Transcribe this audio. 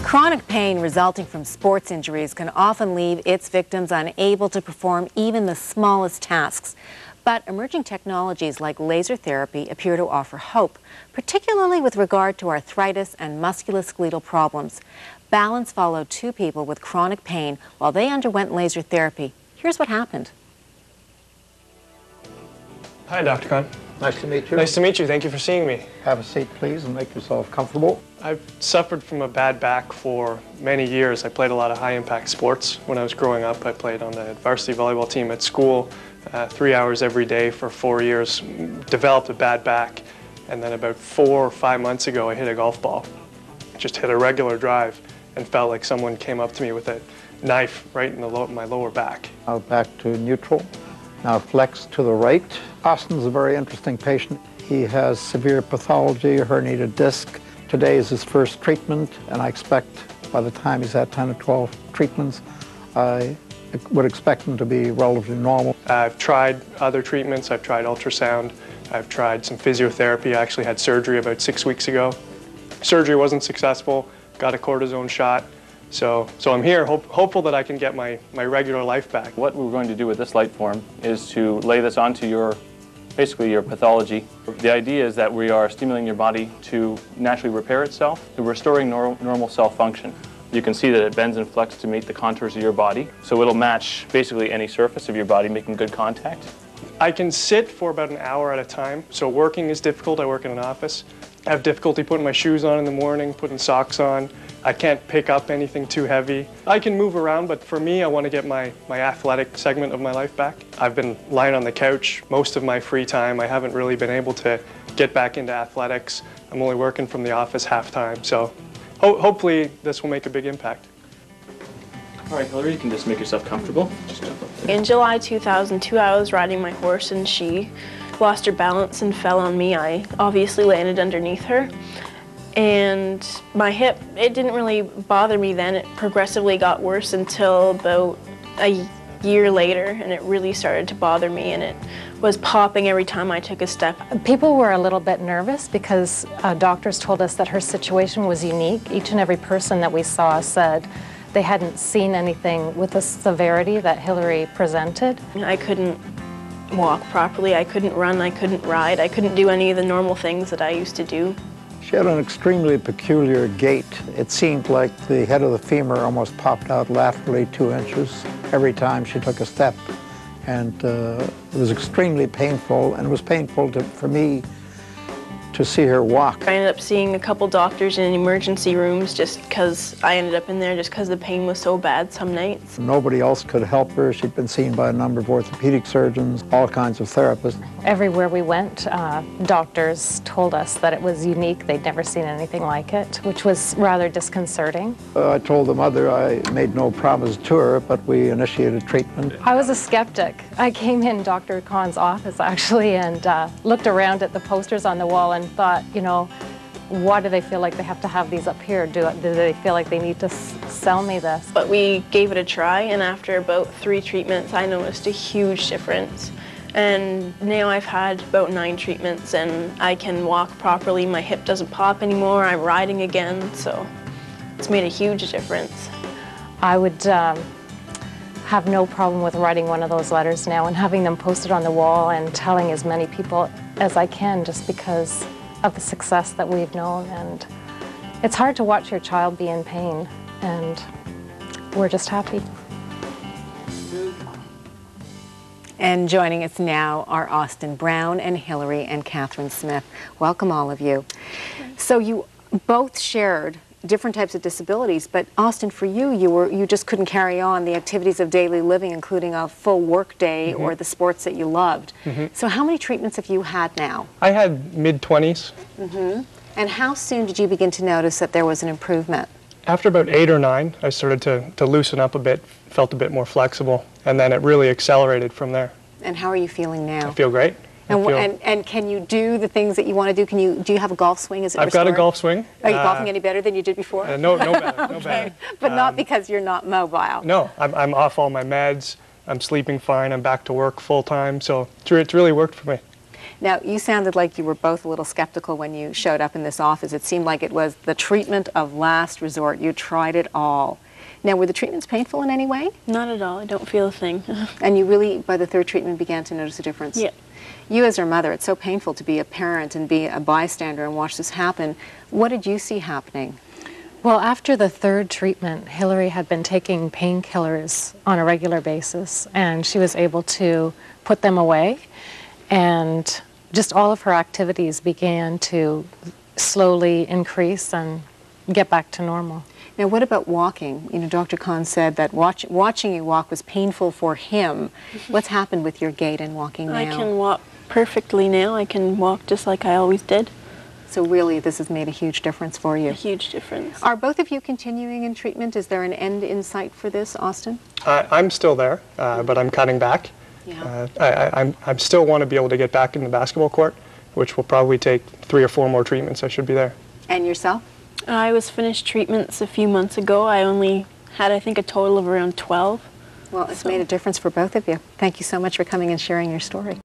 Chronic pain resulting from sports injuries can often leave its victims unable to perform even the smallest tasks. But emerging technologies like laser therapy appear to offer hope, particularly with regard to arthritis and musculoskeletal problems. Balance followed two people with chronic pain while they underwent laser therapy. Here's what happened. Hi, Dr. Khan. Nice to meet you. Nice to meet you. Thank you for seeing me. Have a seat, please, and make yourself comfortable. I've suffered from a bad back for many years. I played a lot of high-impact sports when I was growing up. I played on the varsity volleyball team at school, 3 hours every day for 4 years, developed a bad back, and then about 4 or 5 months ago, I hit a golf ball. Just hit a regular drive and felt like someone came up to me with a knife right in my lower back. Now back to neutral. Now flex to the right. Austin's a very interesting patient. He has severe pathology, a herniated disc. Today is his first treatment, and I expect by the time he's had 10 or 12 treatments, I would expect him to be relatively normal. I've tried other treatments. I've tried ultrasound. I've tried some physiotherapy. I actually had surgery about 6 weeks ago. Surgery wasn't successful, got a cortisone shot. So I'm here, hopeful that I can get my regular life back. What we're going to do with this light form is to lay this onto basically your pathology. The idea is that we are stimulating your body to naturally repair itself, to restoring normal cell function. You can see that it bends and flexes to meet the contours of your body, so it'll match basically any surface of your body, making good contact. I can sit for about an hour at a time, so working is difficult. I work in an office. I have difficulty putting my shoes on in the morning, putting socks on. I can't pick up anything too heavy. I can move around, but for me, I want to get my athletic segment of my life back. I've been lying on the couch most of my free time. I haven't really been able to get back into athletics. I'm only working from the office half-time, so hopefully this will make a big impact. All right, Hillary, you can just make yourself comfortable. Just jump up there. In July 2002, I was riding my horse and she lost her balance and fell on me. I obviously landed underneath her. And my hip, it didn't really bother me then. It progressively got worse until about a year later, and it really started to bother me, and it was popping every time I took a step. People were a little bit nervous because doctors told us that her situation was unique. Each and every person that we saw said they hadn't seen anything with the severity that Hillary presented. I couldn't walk properly, I couldn't run, I couldn't ride, I couldn't do any of the normal things that I used to do. She had an extremely peculiar gait. It seemed like the head of the femur almost popped out laterally 2 inches every time she took a step. And it was extremely painful, and it was painful for me to see her walk. I ended up seeing a couple doctors in emergency rooms just because I ended up in there just because the pain was so bad some nights. Nobody else could help her. She'd been seen by a number of orthopedic surgeons, all kinds of therapists. Everywhere we went, doctors told us that it was unique. They'd never seen anything like it, which was rather disconcerting. I told the mother I made no promise to her, but we initiated treatment. I was a skeptic. I came in Dr. Khan's office, actually, and looked around at the posters on the wall and thought, you know, why do they feel like they have to have these up here? Do they feel like they need to sell me this? But we gave it a try, and after about 3 treatments, I noticed a huge difference. And now I've had about 9 treatments, and I can walk properly. My hip doesn't pop anymore. I'm riding again, so it's made a huge difference. I would have no problem with writing one of those letters now and having them posted on the wall and telling as many people as I can, just because of the success that we've known. And it's hard to watch your child be in pain, and we're just happy. And joining us now are Austin Brown and Hillary and Catherine Smith. Welcome, all of you. So you both shared different types of disabilities, but Austin, for you, you just couldn't carry on the activities of daily living, including a full work day or the sports that you loved. So how many treatments have you had now? I had mid-20s. And how soon did you begin to notice that there was an improvement? After about 8 or 9, I started to loosen up a bit, felt a bit more flexible, and then it really accelerated from there. And how are you feeling now? I feel great. And can you do the things that you want to do? Do you have a golf swing? Is it I've got a golf swing. Are you golfing any better than you did before? No better, no better. But not because you're not mobile. No, I'm off all my meds. I'm sleeping fine. I'm back to work full time. So it's really worked for me. Now, you sounded like you were both a little skeptical when you showed up in this office. It seemed like it was the treatment of last resort. You tried it all. Now, were the treatments painful in any way? Not at all. I don't feel a thing. And you really, by the third treatment, began to notice a difference? Yeah. You as her mother, it's so painful to be a parent and be a bystander and watch this happen. What did you see happening? Well, after the third treatment, Hillary had been taking painkillers on a regular basis, and she was able to put them away, and just all of her activities began to slowly increase and get back to normal. Now, what about walking? You know, Dr. Kahn said that watching you walk was painful for him. What's happened with your gait and walking now? I can walk perfectly now. I can walk just like I always did. So really, this has made a huge difference for you. A huge difference. Are both of you continuing in treatment? Is there an end in sight for this, Austin? I'm still there, but I'm cutting back. Yeah. I still want to be able to get back in the basketball court, which will probably take 3 or 4 more treatments. I should be there. And yourself? I was finished treatments a few months ago. I only had, I think, a total of around 12. Well, it's made a difference for both of you. Thank you so much for coming and sharing your story.